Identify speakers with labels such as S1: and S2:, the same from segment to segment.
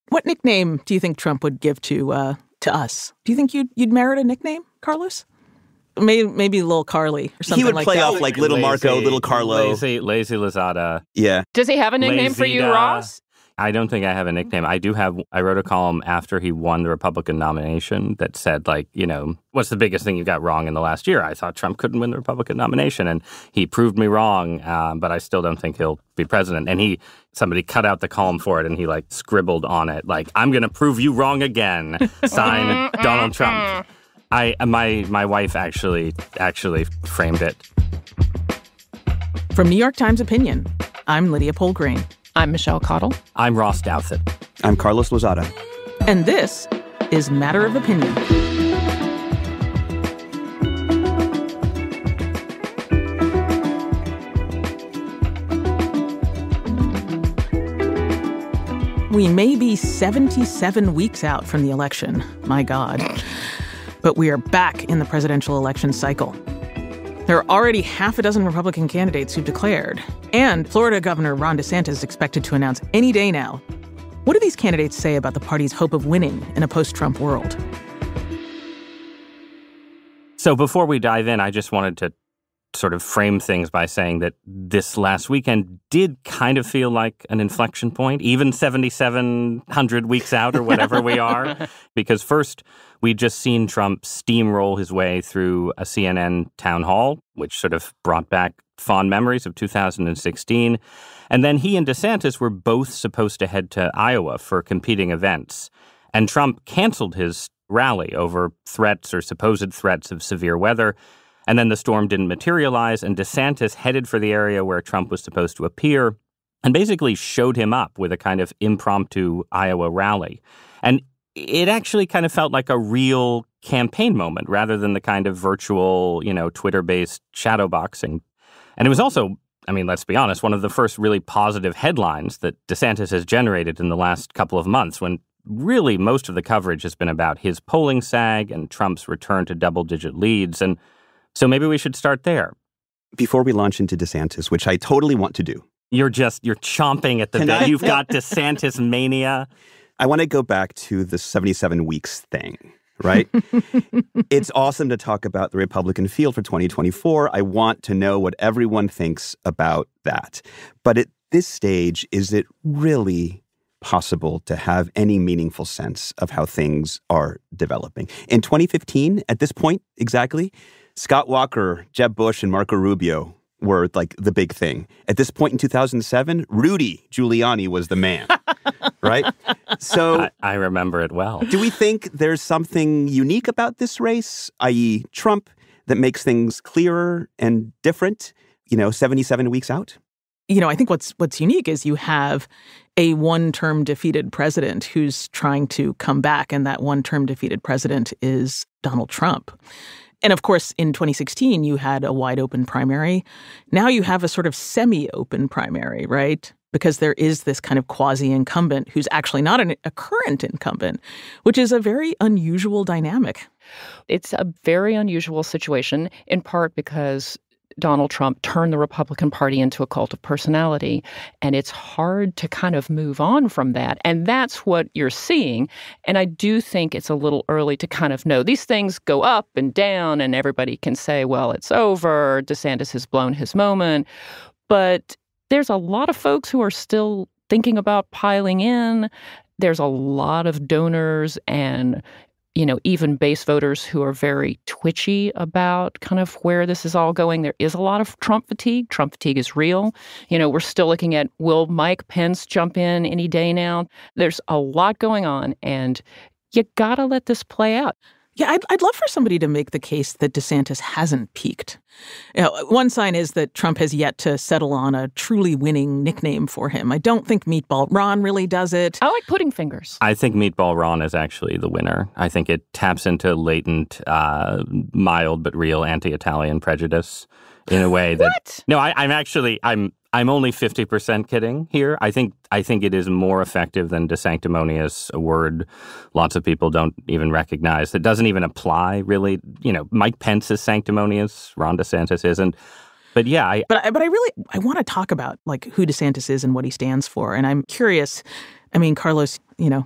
S1: What nickname do you think Trump would give to us? Do you think you'd merit a nickname, Carlos? Maybe Little Carly or something like that.
S2: He would play off like Little Marco, Little Carlo.
S3: Lazy Lozada.
S2: Yeah.
S4: Does he have a nickname for you, Ross?
S3: I don't think I have a nickname. I wrote a column after he won the Republican nomination that said, like, what's the biggest thing you got wrong in the last year? I thought Trump couldn't win the Republican nomination, and he proved me wrong, but I still don't think he'll be president. And somebody cut out the column for it, and he, like, scribbled on it, like, I'm going to prove you wrong again. Signed, Donald Trump. My wife actually framed it.
S1: From New York Times Opinion, I'm Lydia Polgreen.
S4: I'm Michelle Cottle.
S3: I'm Ross Douthat.
S2: I'm Carlos Lozada.
S1: And this is Matter of Opinion. We may be 77 weeks out from the election. My God. But we are back in the presidential election cycle. There are already half a dozen Republican candidates who've declared, and Florida Governor Ron DeSantis is expected to announce any day now. What do these candidates say about the party's hope of winning in a post-Trump world?
S3: So before we dive in, I just wanted to sort of frame things by saying that this last weekend did kind of feel like an inflection point, even 7,700 weeks out or whatever we are. Because first, we'd just seen Trump steamroll his way through a CNN town hall, which sort of brought back fond memories of 2016. And then he and DeSantis were both supposed to head to Iowa for competing events. And Trump canceled his rally over threats or supposed threats of severe weather. And then the storm didn't materialize, and DeSantis headed for the area where Trump was supposed to appear and basically showed him up with a kind of impromptu Iowa rally. And it actually kind of felt like a real campaign moment rather than the kind of virtual, Twitter-based shadowboxing. And it was also, let's be honest, one of the first really positive headlines that DeSantis has generated in the last couple of months, when really most of the coverage has been about his polling sag and Trump's return to double-digit leads. And so maybe we should start there.
S2: Before we launch into DeSantis, which I totally want to do.
S3: You're chomping at the bit. You've got DeSantis mania.
S2: I want to go back to the 77 weeks thing, right? It's awesome to talk about the Republican field for 2024. I want to know what everyone thinks about that. But at this stage, is it really possible to have any meaningful sense of how things are developing? In 2015, at this point exactly, Scott Walker, Jeb Bush, and Marco Rubio were like the big thing. At this point in 2007, Rudy Giuliani was the man, right? So
S3: I remember it well.
S2: Do we think there's something unique about this race, i.e. Trump, that makes things clearer and different, 77 weeks out?
S1: I think what's unique is you have a one-term defeated president who's trying to come back, and that one-term defeated president is Donald Trump. And of course, in 2016, you had a wide-open primary. Now you have a sort of semi-open primary, right? Because there is this kind of quasi-incumbent who's actually not a current incumbent, which is a very unusual dynamic.
S4: It's a very unusual situation, in part because Donald Trump turned the Republican Party into a cult of personality, and it's hard to kind of move on from that. And that's what you're seeing. And I do think it's a little early to kind of know. These things go up and down, and everybody can say, well, it's over. DeSantis has blown his moment. But there's a lot of folks who are still thinking about piling in. There's a lot of donors and even base voters who are very twitchy about kind of where this is all going. There is a lot of Trump fatigue. Trump fatigue is real. We're still looking at, will Mike Pence jump in any day now? There's a lot going on, and you gotta let this play out.
S1: Yeah, I'd love for somebody to make the case that DeSantis hasn't peaked. One sign is that Trump has yet to settle on a truly winning nickname for him. I don't think Meatball Ron really does it.
S4: I like Pudding Fingers.
S3: I think Meatball Ron is actually the winner. I think it taps into latent, mild but real anti-Italian prejudice in a way that...
S4: What?
S3: No, I'm only 50% kidding here. I think it is more effective than desanctimonious, a word lots of people don't even recognize. That doesn't even apply, really. Mike Pence is sanctimonious. Ron DeSantis isn't. But yeah,
S1: I want to talk about like who DeSantis is and what he stands for. And I'm curious, I mean, Carlos,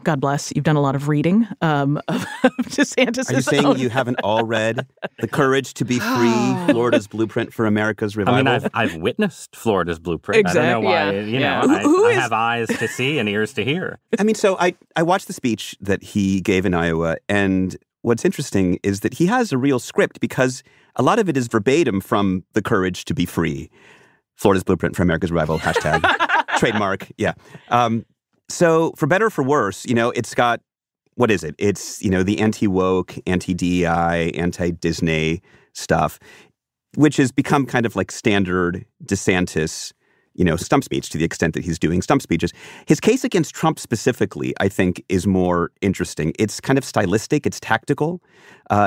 S1: God bless, you've done a lot of reading of DeSantis.
S2: Are you saying you haven't all read The Courage to Be Free, Florida's Blueprint for America's Revival?
S3: I mean, I've witnessed Florida's Blueprint.
S1: Exactly.
S3: I don't know why, I have eyes to see and ears to hear.
S2: I mean, so I watched the speech that he gave in Iowa, and what's interesting is that he has a real script because a lot of it is verbatim from The Courage to Be Free, Florida's Blueprint for America's Revival, hashtag, trademark, yeah. So for better or for worse, it's got, what is it? It's, the anti-woke, anti-DEI, anti-Disney stuff, which has become kind of like standard DeSantis, stump speech to the extent that he's doing stump speeches. His case against Trump specifically, I think, is more interesting. It's kind of stylistic. It's tactical.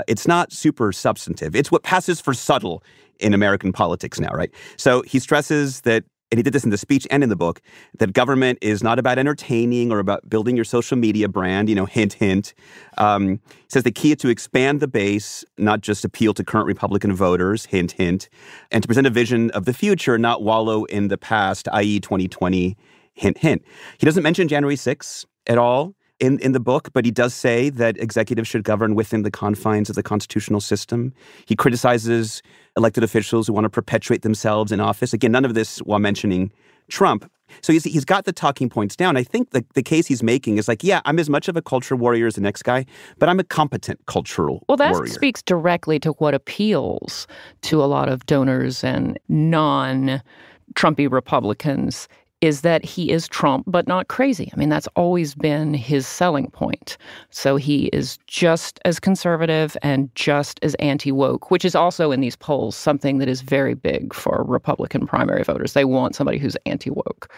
S2: It's not super substantive. It's what passes for subtle in American politics now, right? So he stresses that, and he did this in the speech and in the book, that government is not about entertaining or about building your social media brand, hint, hint. He says the key is to expand the base, not just appeal to current Republican voters, hint, hint, and to present a vision of the future, not wallow in the past, i.e. 2020, hint, hint. He doesn't mention January 6th at all in the book, but he does say that executives should govern within the confines of the constitutional system. He criticizes elected officials who want to perpetuate themselves in office. Again, none of this while mentioning Trump. So he's got the talking points down. I think the case he's making is like, yeah, I'm as much of a culture warrior as the next guy, but I'm a competent cultural warrior.
S4: Well, that speaks directly to what appeals to a lot of donors and non-Trumpy Republicans, is that he is Trump, but not crazy. I mean, that's always been his selling point. So he is just as conservative and just as anti-woke, which is also in these polls something that is very big for Republican primary voters. They want somebody who's anti-woke.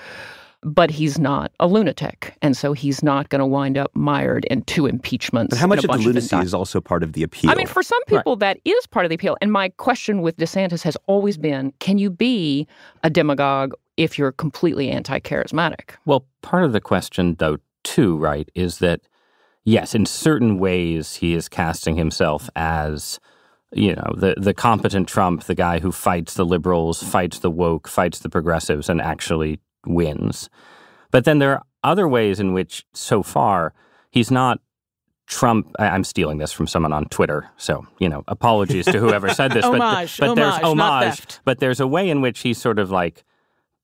S4: But he's not a lunatic, and so he's not going to wind up mired in 2 impeachments.
S2: But how much of the lunacy is also part of the appeal?
S4: I mean, for some people, that is part of the appeal. And my question with DeSantis has always been, can you be a demagogue if you're completely anti-charismatic?
S3: Well, part of the question, though, too, right, is that, yes, in certain ways he is casting himself as, the competent Trump, the guy who fights the liberals, fights the woke, fights the progressives, and actually wins. But then there are other ways in which, so far, he's not Trump. I'm stealing this from someone on Twitter, so, apologies to whoever said this. but there's homage. But there's a way in which he's sort of like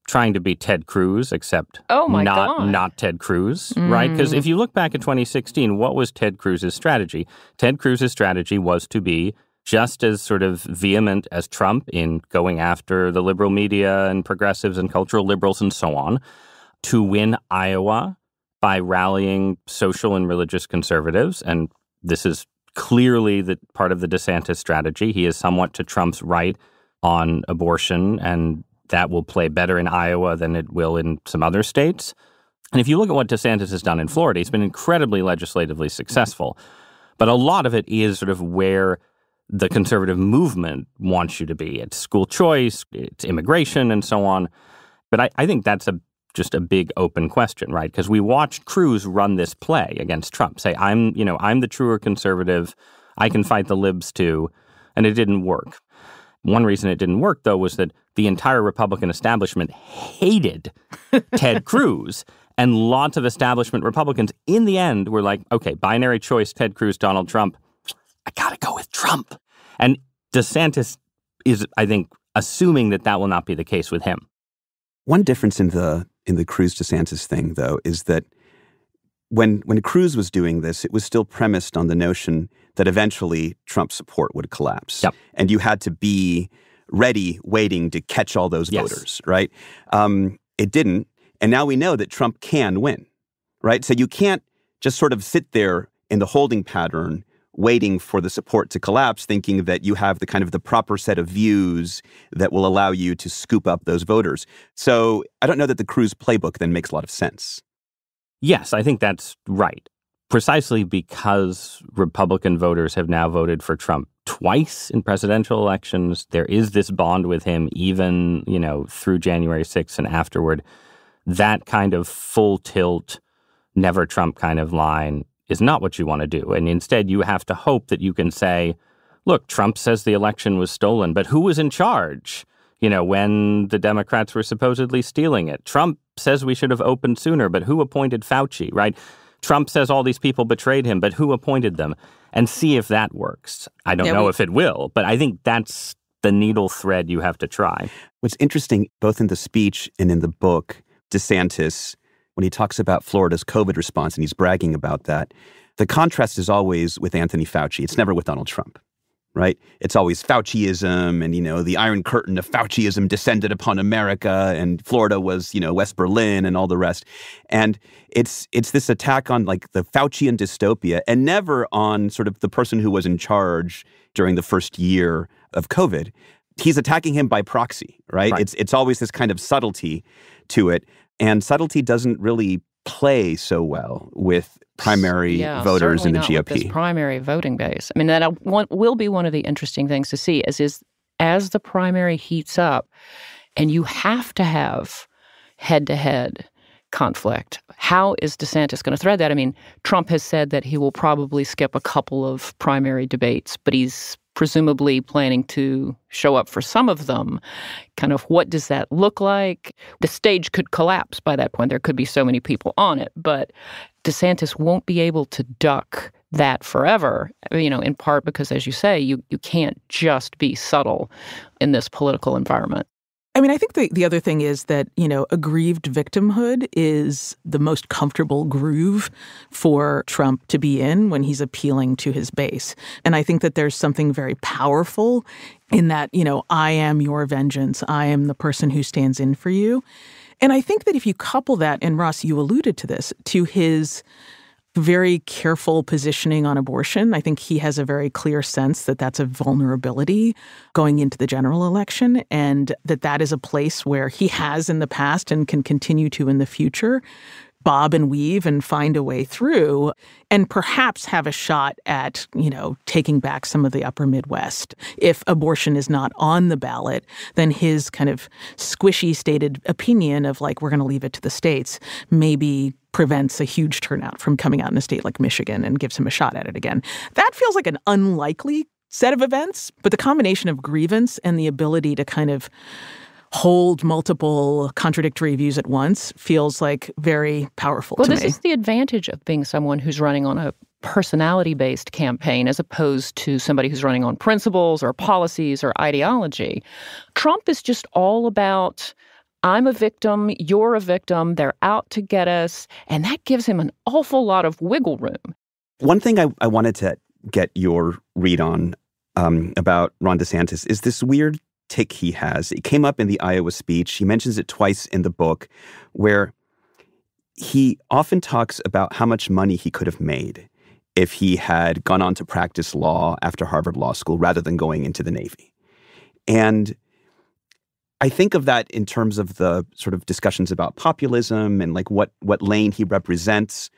S3: trying to be Ted Cruz, except not Ted Cruz, right? Because if you look back at 2016, what was Ted Cruz's strategy? Ted Cruz's strategy was to be just as sort of vehement as Trump in going after the liberal media and progressives and cultural liberals and so on, to win Iowa by rallying social and religious conservatives. And this is clearly the part of the DeSantis strategy. He is somewhat to Trump's right on abortion, and that will play better in Iowa than it will in some other states. And if you look at what DeSantis has done in Florida, he's been incredibly legislatively successful. But a lot of it is sort of where the conservative movement wants you to be. It's school choice, it's immigration, and so on. But I think that's just a big open question, right? Because we watched Cruz run this play against Trump, say, I'm the truer conservative, I can fight the libs too, and it didn't work. One reason it didn't work, though, was that the entire Republican establishment hated Ted Cruz, and lots of establishment Republicans in the end were like, okay, binary choice, Ted Cruz, Donald Trump, I gotta go with Trump. And DeSantis is, I think, assuming that will not be the case with him.
S2: One difference in the Cruz-DeSantis thing, though, is that when Cruz was doing this, it was still premised on the notion that eventually Trump's support would collapse.
S3: Yep.
S2: And you had to be ready, waiting to catch all those voters, right? It didn't. And now we know that Trump can win, right? So you can't just sort of sit there in the holding pattern waiting for the support to collapse, thinking that you have the proper set of views that will allow you to scoop up those voters. So I don't know that the Cruz playbook then makes a lot of sense.
S3: Yes, I think that's right. Precisely because Republican voters have now voted for Trump twice in presidential elections. There is this bond with him even, through January 6th and afterward. That kind of full tilt, never Trump kind of line is not what you want to do. And instead, you have to hope that you can say, look, Trump says the election was stolen, but who was in charge? when the Democrats were supposedly stealing it. Trump says we should have opened sooner, but who appointed Fauci, right? Trump says all these people betrayed him, but who appointed them? And see if that works. I don't know if it will, but I think that's the needle thread you have to try.
S2: What's interesting, both in the speech and in the book, DeSantis, when he talks about Florida's COVID response and he's bragging about that, the contrast is always with Anthony Fauci. It's never with Donald Trump, right? It's always Fauciism and, the Iron Curtain of Fauciism descended upon America and Florida was, West Berlin and all the rest. And it's this attack on like the Faucian dystopia and never on sort of the person who was in charge during the first year of COVID. He's attacking him by proxy, right? It's always this kind of subtlety to it. And subtlety doesn't really play so well with primary voters in the GOP. With
S4: this primary voting base. I mean, that will be one of the interesting things to see is as the primary heats up and you have to have head-to-head conflict, how is DeSantis going to thread that? I mean, Trump has said that he will probably skip a couple of primary debates, but he's presumably planning to show up for some of them. Kind of what does that look like? The stage could collapse by that point. There could be so many people on it, but DeSantis won't be able to duck that forever, in part because, as you say, you can't just be subtle in this political environment.
S1: I mean, I think the other thing is that, aggrieved victimhood is the most comfortable groove for Trump to be in when he's appealing to his base. And I think that there's something very powerful in that, I am your vengeance. I am the person who stands in for you. And I think that if you couple that, and Ross, you alluded to this, to his very careful positioning on abortion. I think he has a very clear sense that that's a vulnerability going into the general election and that is a place where he has in the past and can continue to in the future bob and weave and find a way through and perhaps have a shot at, taking back some of the upper Midwest. If abortion is not on the ballot, then his kind of squishy stated opinion of like, we're going to leave it to the states, maybe prevents a huge turnout from coming out in a state like Michigan and gives him a shot at it again. That feels like an unlikely set of events, but the combination of grievance and the ability to kind of hold multiple contradictory views at once feels like very powerful to me.
S4: Well, this is the advantage of being someone who's running on a personality-based campaign as opposed to somebody who's running on principles or policies or ideology. Trump is just all about, I'm a victim, you're a victim, they're out to get us, and that gives him an awful lot of wiggle room.
S2: One thing I wanted to get your read on about Ron DeSantis is this weird tick he has. It came up in the Iowa speech. He mentions it twice in the book, where he often talks about how much money he could have made if he had gone on to practice law after Harvard Law School rather than going into the Navy. And I think of that in terms of the sort of discussions about populism and like what lane he represents.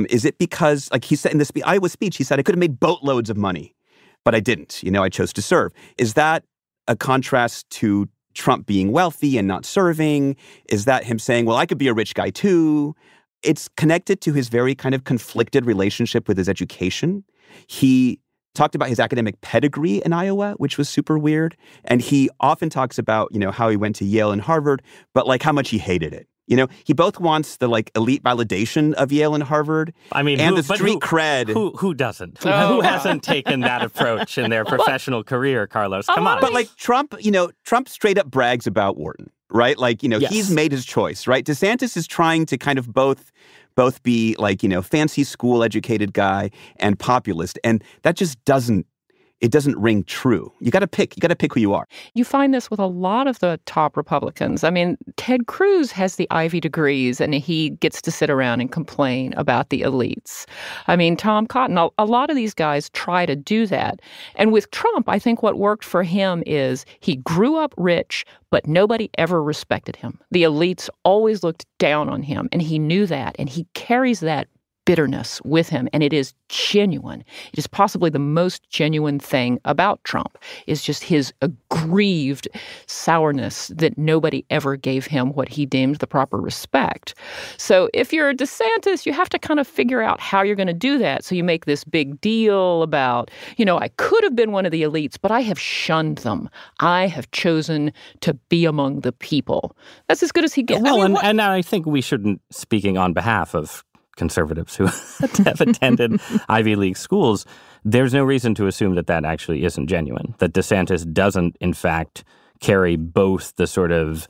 S2: Is it because, like he said in this Iowa speech, he said, I could have made boatloads of money, but I didn't. I chose to serve. Is that a contrast to Trump being wealthy and not serving? Is that him saying, well, I could be a rich guy too? It's connected to his very kind of conflicted relationship with his education. He talked about his academic pedigree in Iowa, which was super weird. And he often talks about, how he went to Yale and Harvard, but like how much he hated it. He both wants the like elite validation of Yale and Harvard, and the street cred.
S3: Who doesn't? Who hasn't taken that approach in their professional career, Carlos? Come on.
S2: But like Trump, Trump straight up brags about Wharton, right? Like, yes. He's made his choice, right? DeSantis is trying to kind of both be like, fancy school educated guy and populist, and that just doesn't ring true. You got to pick who you are.
S4: You find this with a lot of the top Republicans. I mean, Ted Cruz has the Ivy degrees and he gets to sit around and complain about the elites. I mean, Tom Cotton, a lot of these guys try to do that. And with Trump, I think what worked for him is he grew up rich, but nobody ever respected him. The elites always looked down on him, and he knew that, and he carries that bitterness with him, and it is genuine. It is possibly the most genuine thing about Trump, is just his aggrieved sourness that nobody ever gave him what he deemed the proper respect. So if you're DeSantis, you have to kind of figure out how you're going to do that. So you make this big deal about, I could have been one of the elites, but I have shunned them. I have chosen to be among the people. That's as good as he gets.
S3: Well, and I think we shouldn't, speaking on behalf of conservatives who have attended Ivy League schools, there's no reason to assume that that actually isn't genuine, that DeSantis doesn't, in fact, carry both the sort of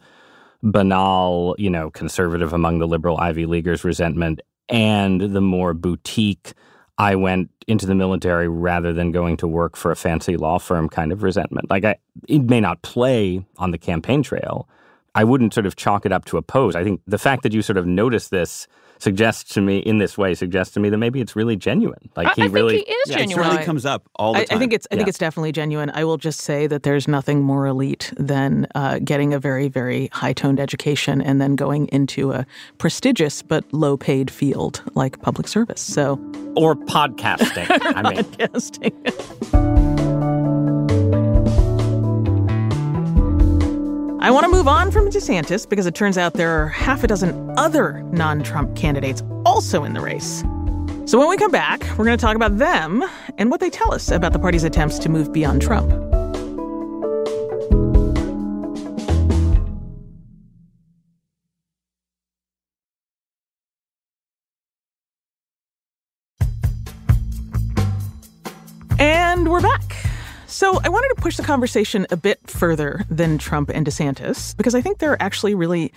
S3: banal, conservative among the liberal Ivy Leaguers resentment and the more boutique, I went into the military rather than going to work for a fancy law firm kind of resentment. It may not play on the campaign trail. I wouldn't sort of chalk it up to a pose. I think the fact that you sort of notice this suggests to me that maybe it's really genuine.
S4: I think he is genuine.
S2: It really comes up all the time.
S1: I think it's definitely genuine. I will just say that there's nothing more elite than getting a very, very high-toned education and then going into a prestigious but low-paid field like public service.
S3: Or podcasting.
S1: Podcasting. I want to move on from DeSantis because it turns out there are half a dozen other non-Trump candidates also in the race. So when we come back, we're going to talk about them and what they tell us about the party's attempts to move beyond Trump. And we're back. So I wanted to push the conversation a bit further than Trump and DeSantis, because I think there are actually really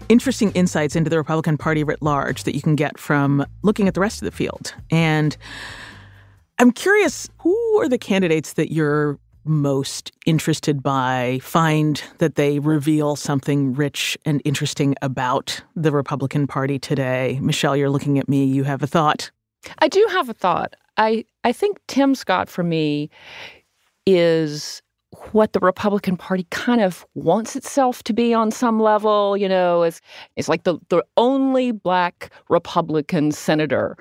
S1: interesting insights into the Republican Party writ large that you can get from looking at the rest of the field. And I'm curious, who are the candidates that you're most interested by, find that they reveal something rich and interesting about the Republican Party today? Michelle, you're looking at me. You have a thought.
S4: I do have a thought. I think Tim Scott, for me, is what the Republican Party kind of wants itself to be on some level. It's like the only Black Republican senator.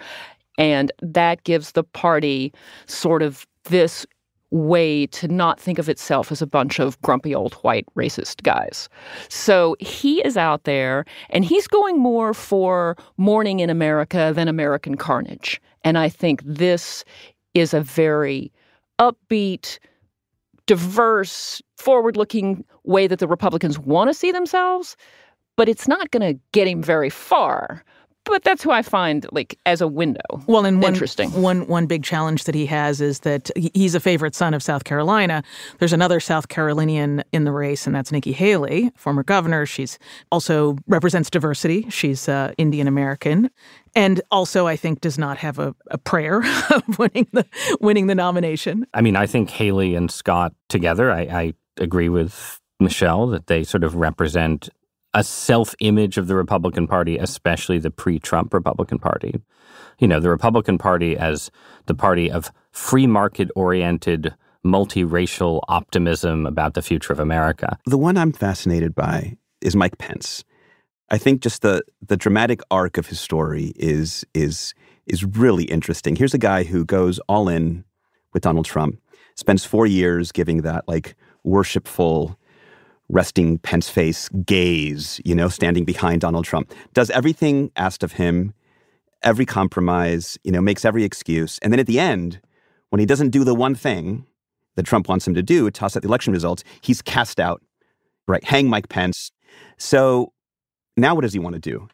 S4: And that gives the party sort of this way to not think of itself as a bunch of grumpy old white racist guys. So he is out there, and he's going more for Morning in America than American Carnage. And I think this is a very upbeat, diverse, forward-looking way that the Republicans want to see themselves, but it's not going to get him very far. But that's who I find, as a window.
S1: Well, and
S4: interesting.
S1: One big challenge that he has is that he's a favorite son of South Carolina. There's another South Carolinian in the race, and that's Nikki Haley, former governor. She's also represents diversity. She's Indian American, and also I think does not have a prayer of winning the nomination.
S3: I think Haley and Scott together, I agree with Michelle that they sort of represent a self-image of the Republican Party, especially the pre-Trump Republican Party. The Republican Party as the party of free market-oriented, multiracial optimism about the future of America.
S2: The one I'm fascinated by is Mike Pence. I think just the dramatic arc of his story is really interesting. Here's a guy who goes all in with Donald Trump, spends 4 years giving that worshipful, resting Pence face gaze, standing behind Donald Trump, does everything asked of him, every compromise, makes every excuse. And then at the end, when he doesn't do the one thing that Trump wants him to do, toss out the election results, he's cast out, right? Hang Mike Pence. So now what does he want to do?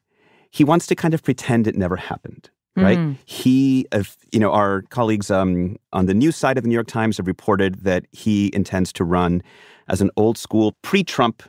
S2: He wants to kind of pretend it never happened, right? Mm-hmm. Our colleagues on the news side of the New York Times have reported that he intends to run as an old school pre-Trump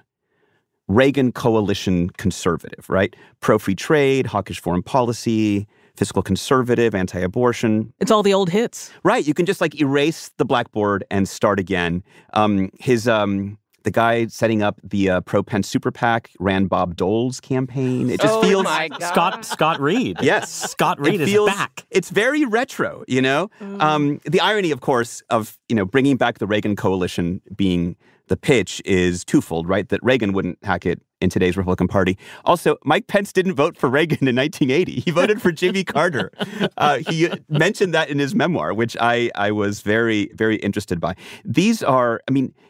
S2: Reagan coalition conservative, right? Pro-free trade, hawkish foreign policy, fiscal conservative, anti-abortion.
S1: It's all the old hits.
S2: Right. You can just erase the blackboard and start again. The guy setting up the pro-Pence super PAC ran Bob Dole's campaign. It just feels...
S4: my God.
S3: Scott Reed.
S2: Yes.
S3: Scott Reed is back.
S2: It's very retro, The irony, of course, of, bringing back the Reagan coalition being the pitch is twofold, right? That Reagan wouldn't hack it in today's Republican Party. Also, Mike Pence didn't vote for Reagan in 1980. He voted for Jimmy Carter. He mentioned that in his memoir, which I was very, very interested by. These are,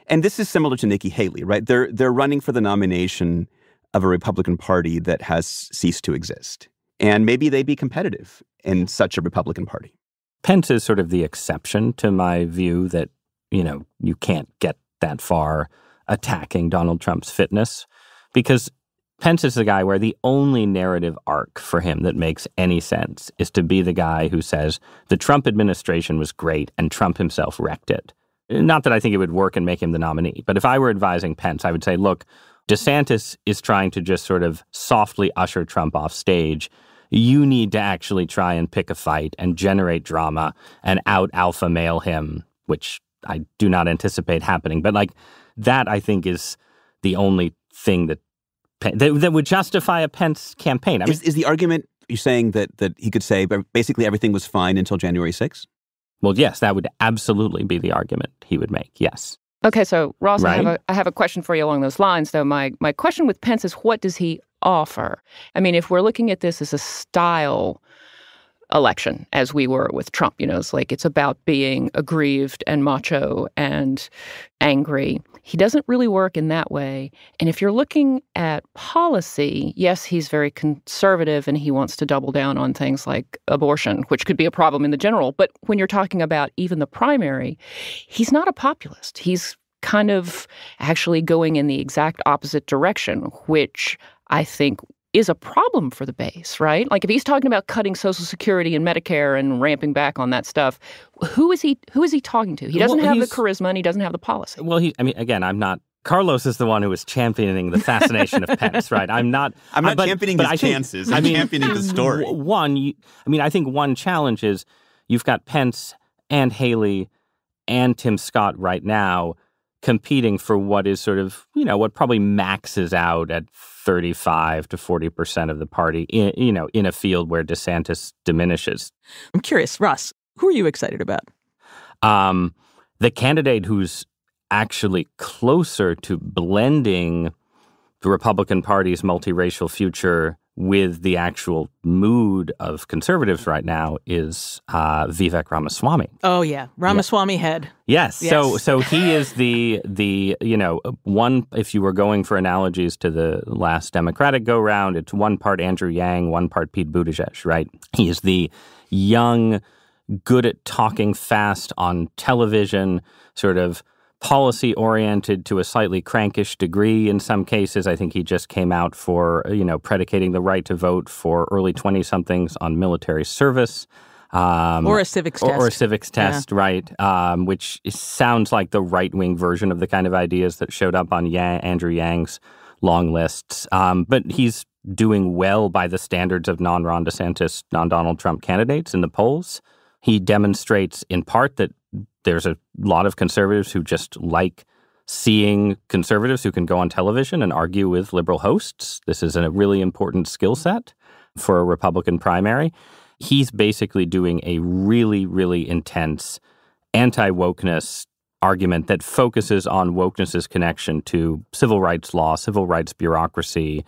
S2: and this is similar to Nikki Haley, right? They're running for the nomination of a Republican Party that has ceased to exist. And maybe they'd be competitive in such a Republican Party.
S3: Pence is sort of the exception to my view that, you can't get that far attacking Donald Trump's fitness, because Pence is the guy where the only narrative arc for him that makes any sense is to be the guy who says the Trump administration was great and Trump himself wrecked it. Not that I think it would work and make him the nominee, but if I were advising Pence, I would say, look, DeSantis is trying to just sort of softly usher Trump off stage. You need to actually try and pick a fight and generate drama and out-alpha male him, which I do not anticipate happening. But that, I think, is the only thing that would justify a Pence campaign.
S2: Is the argument you're saying that he could say basically everything was fine until January 6th?
S3: Well, yes, that would absolutely be the argument he would make, yes.
S4: Okay, so Ross,
S3: right?
S4: I have a question for you along those lines, though. My question with Pence is, what does he offer? If we're looking at this as a style election, as we were with Trump, it's about being aggrieved and macho and angry. He doesn't really work in that way. And if you're looking at policy, yes, he's very conservative and he wants to double down on things like abortion, which could be a problem in the general. But when you're talking about even the primary, he's not a populist. He's kind of actually going in the exact opposite direction, which I think is a problem for the base, right? If he's talking about cutting Social Security and Medicare and ramping back on that stuff, who is he talking to? He doesn't have the charisma and he doesn't have the policy.
S3: Well, again, I'm not. Carlos is the one who is championing the fascination of Pence, right? I'm not
S2: championing his chances. I'm championing the story.
S3: I think one challenge is you've got Pence and Haley and Tim Scott right now competing for what is sort of, what probably maxes out at 35 to 40% of the party, in a field where DeSantis diminishes.
S1: I'm curious, Ross, who are you excited about?
S3: The candidate who's actually closer to blending the Republican Party's multiracial future with the actual mood of conservatives right now is Vivek Ramaswamy.
S1: Oh, yeah. Ramaswamy head.
S3: Yes. So he is the one, if you were going for analogies to the last Democratic go-round, it's one part Andrew Yang, one part Pete Buttigieg, right? He is the young, good at talking fast on television, sort of policy-oriented to a slightly crankish degree in some cases. I think he just came out for, predicating the right to vote for early 20-somethings on military service.
S1: Or a civics test.
S3: Or a civics test, yeah. Right, which sounds like the right-wing version of the kind of ideas that showed up on Andrew Yang's long lists. But he's doing well by the standards of non-Ron DeSantis, non-Donald Trump candidates in the polls. He demonstrates in part that there's a lot of conservatives who just like seeing conservatives who can go on television and argue with liberal hosts. This is a really important skill set for a Republican primary. He's basically doing a really, really intense anti-wokeness argument that focuses on wokeness's connection to civil rights law, civil rights bureaucracy,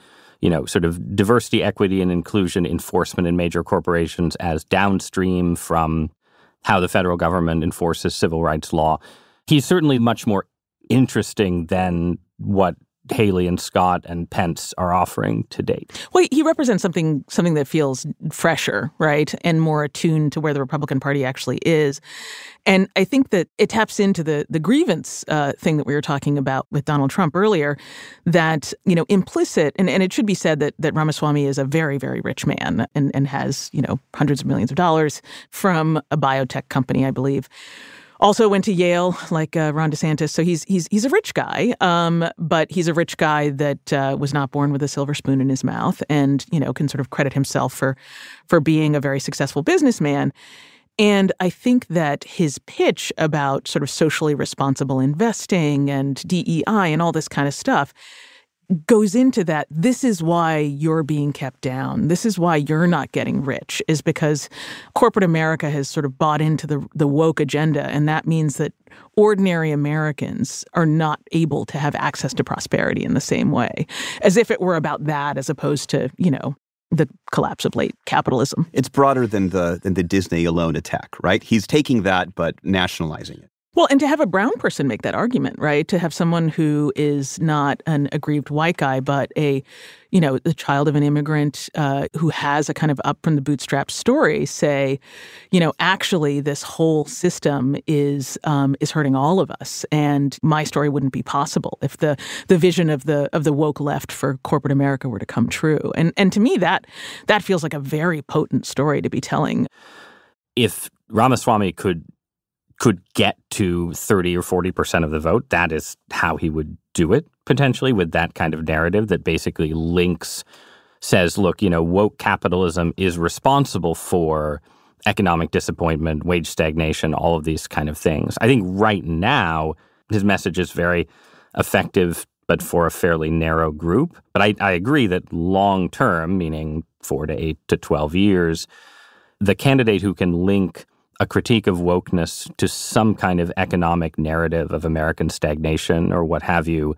S3: sort of diversity, equity, and inclusion enforcement in major corporations as downstream from how the federal government enforces civil rights law. He's certainly much more interesting than what Haley and Scott and Pence are offering to date.
S1: Well, he represents something that feels fresher, right, and more attuned to where the Republican Party actually is. And I think that it taps into the grievance thing that we were talking about with Donald Trump earlier, that, implicit, and it should be said that Ramaswamy is a very, very rich man and has, hundreds of millions of dollars from a biotech company, I believe. Also went to Yale, like Ron DeSantis. So he's a rich guy, but he's a rich guy that was not born with a silver spoon in his mouth, and can sort of credit himself for being a very successful businessman. And I think that his pitch about sort of socially responsible investing and DEI and all this kind of stuff goes into that. This is why you're being kept down. This is why you're not getting rich, is because corporate America has sort of bought into the woke agenda. And that means that ordinary Americans are not able to have access to prosperity in the same way, as if it were about that as opposed to, the collapse of late capitalism.
S2: It's broader than the Disney alone attack, right? He's taking that but nationalizing it.
S1: Well, and to have a brown person make that argument, right? To have someone who is not an aggrieved white guy, but the child of an immigrant who has a kind of up from the bootstraps story say, actually this whole system is hurting all of us, and my story wouldn't be possible if the vision of the woke left for corporate America were to come true. And to me, that feels like a very potent story to be telling.
S3: If Ramaswamy could get to 30 or 40% of the vote, that is how he would do it, potentially, with that kind of narrative that basically says, look, woke capitalism is responsible for economic disappointment, wage stagnation, all of these kind of things. I think right now, his message is very effective, but for a fairly narrow group. But I agree that long term, meaning 4 to 8 to 12 years, the candidate who can link a critique of wokeness to some kind of economic narrative of American stagnation or what have you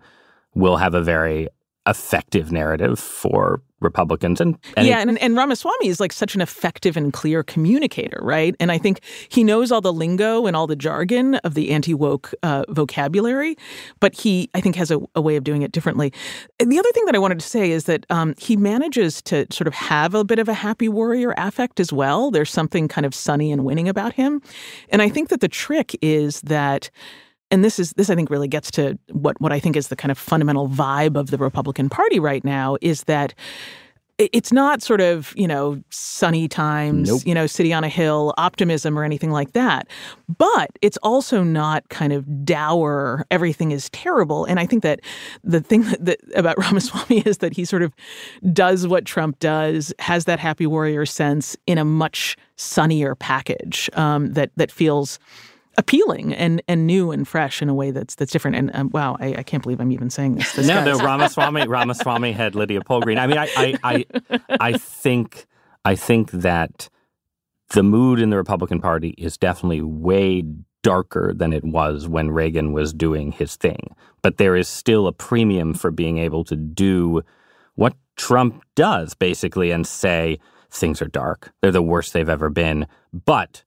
S3: will have a very effective narrative for Republicans. And
S1: Ramaswamy is like such an effective and clear communicator, right? And I think he knows all the lingo and all the jargon of the anti-woke vocabulary, but he, I think, has a way of doing it differently. And the other thing that I wanted to say is that he manages to sort of have a bit of a happy warrior affect as well. There's something kind of sunny and winning about him. And I think that the trick is that, and this I think really gets to what I think is the kind of fundamental vibe of the Republican Party right now, is that it's not sort of, sunny times,
S3: nope.
S1: City on a hill optimism or anything like that. But it's also not kind of dour, everything is terrible. And I think that the thing that about Ramaswamy is that he sort of does what Trump does, has that happy warrior sense in a much sunnier package that feels appealing and new and fresh in a way that's different. And wow, I can't believe I'm even saying this.
S3: No, Ramaswamy had Lydia Polgreen. I mean, I think that the mood in the Republican Party is definitely way darker than it was when Reagan was doing his thing. But there is still a premium for being able to do what Trump does, basically, and say things are dark. They're the worst they've ever been. But,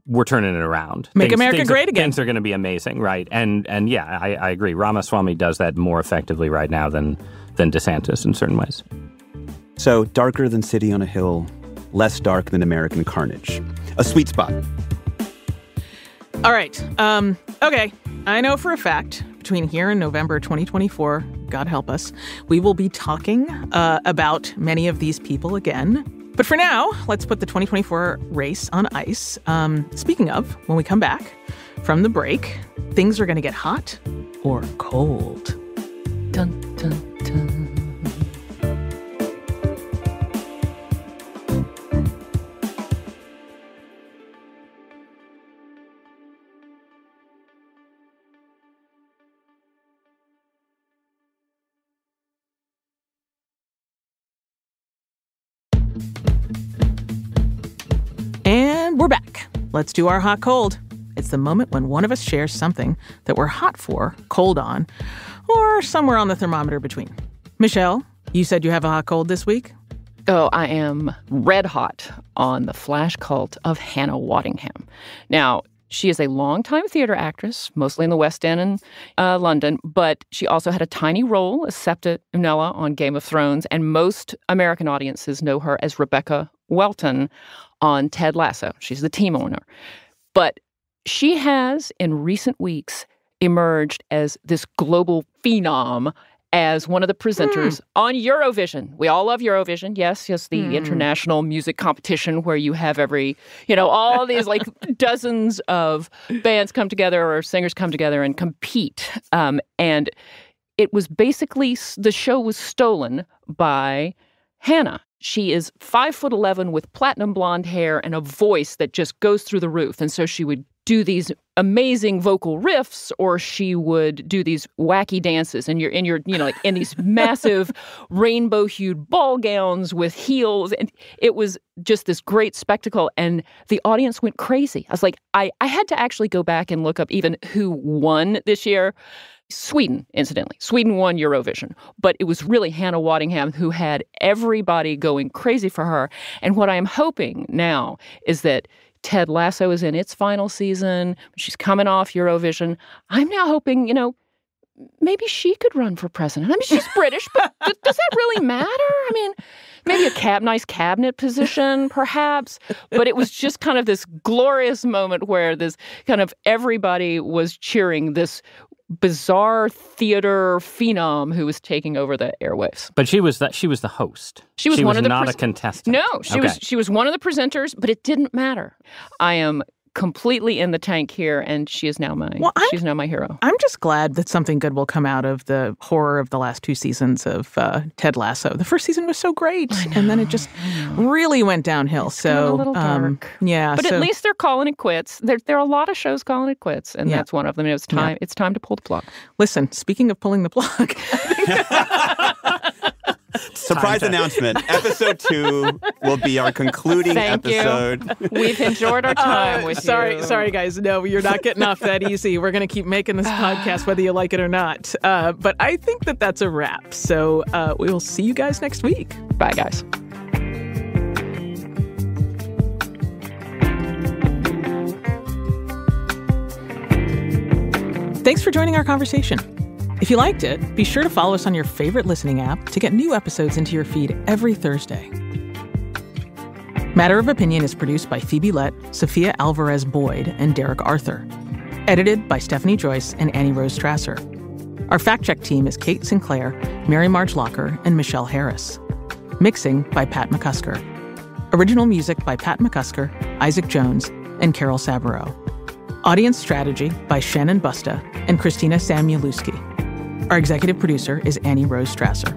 S3: we're turning it around.
S1: Make America great again.
S3: Things are going to be amazing, right? And yeah, I agree. Ramaswamy does that more effectively right now than DeSantis in certain ways.
S2: So darker than City on a Hill, less dark than American carnage. A sweet spot.
S1: All right. Okay. I know for a fact between here and November 2024, God help us, we will be talking about many of these people again. But for now, let's put the 2024 race on ice. Speaking of, when we come back from the break, things are going to get hot or cold. Dun, dun, dun. And we're back. Let's do our hot cold. It's the moment when one of us shares something that we're hot for, cold on, or somewhere on the thermometer between. Michelle, you said you have a hot cold this week?
S4: Oh, I am red hot on the flash cult of Hannah Waddingham. Now, she is a longtime theater actress, mostly in the West End and London, but she also had a tiny role as Septa Unella on Game of Thrones, and most American audiences know her as Rebecca Welton on Ted Lasso. She's the team owner. But she has, in recent weeks, emerged as this global phenom, as one of the presenters on Eurovision. We all love Eurovision. Yes, the international music competition where you have all these like dozens of bands come together or singers come together and compete. And it was basically, the show was stolen by Hannah. She is 5'11" with platinum blonde hair and a voice that just goes through the roof. And so she would do these amazing vocal riffs, or she would do these wacky dances, and you're in like in these massive rainbow-hued ball gowns with heels, and it was just this great spectacle, and the audience went crazy. I was like, I had to actually go back and look up even who won this year. Sweden, incidentally. Sweden won Eurovision, but it was really Hannah Waddingham who had everybody going crazy for her. And what I'm hoping now is that Ted Lasso is in its final season. She's coming off Eurovision. I'm now hoping, maybe she could run for president. I mean, she's British, but does that really matter? I mean, maybe a nice cabinet position, perhaps. But it was just kind of this glorious moment where this kind of everybody was cheering this bizarre theater phenom who was taking over the airwaves.
S3: But she was the host.
S4: She was
S3: not a contestant.
S4: No, she was one of the presenters, but it didn't matter. I am completely in the tank here, and she is now she's now my hero.
S1: I'm just glad that something good will come out of the horror of the last 2 seasons of Ted Lasso. The first season was so great, and then it just really went downhill.
S4: It's kind of a little dark.
S1: Yeah,
S4: but at least they're calling it quits. There are a lot of shows calling it quits, and that's one of them. It's time. Yeah. It's time to pull the plug.
S1: Listen, speaking of pulling the plug.
S2: Surprise announcement. Episode 2 will be our concluding episode.
S4: We've enjoyed our time with you.
S1: Sorry, guys. No, you're not getting off that easy. We're going to keep making this podcast whether you like it or not. But I think that that's a wrap. So we will see you guys next week.
S4: Bye, guys.
S1: Thanks for joining our conversation. If you liked it, be sure to follow us on your favorite listening app to get new episodes into your feed every Thursday. Matter of Opinion is produced by Phoebe Lett, Sophia Alvarez-Boyd, and Derek Arthur. Edited by Stephanie Joyce and Annie Rose Strasser. Our fact-check team is Kate Sinclair, Mary Marge Locker, and Michelle Harris. Mixing by Pat McCusker. Original music by Pat McCusker, Isaac Jones, and Carol Saburo. Audience strategy by Shannon Busta and Christina Samuelewski. Our executive producer is Annie Rose Strasser.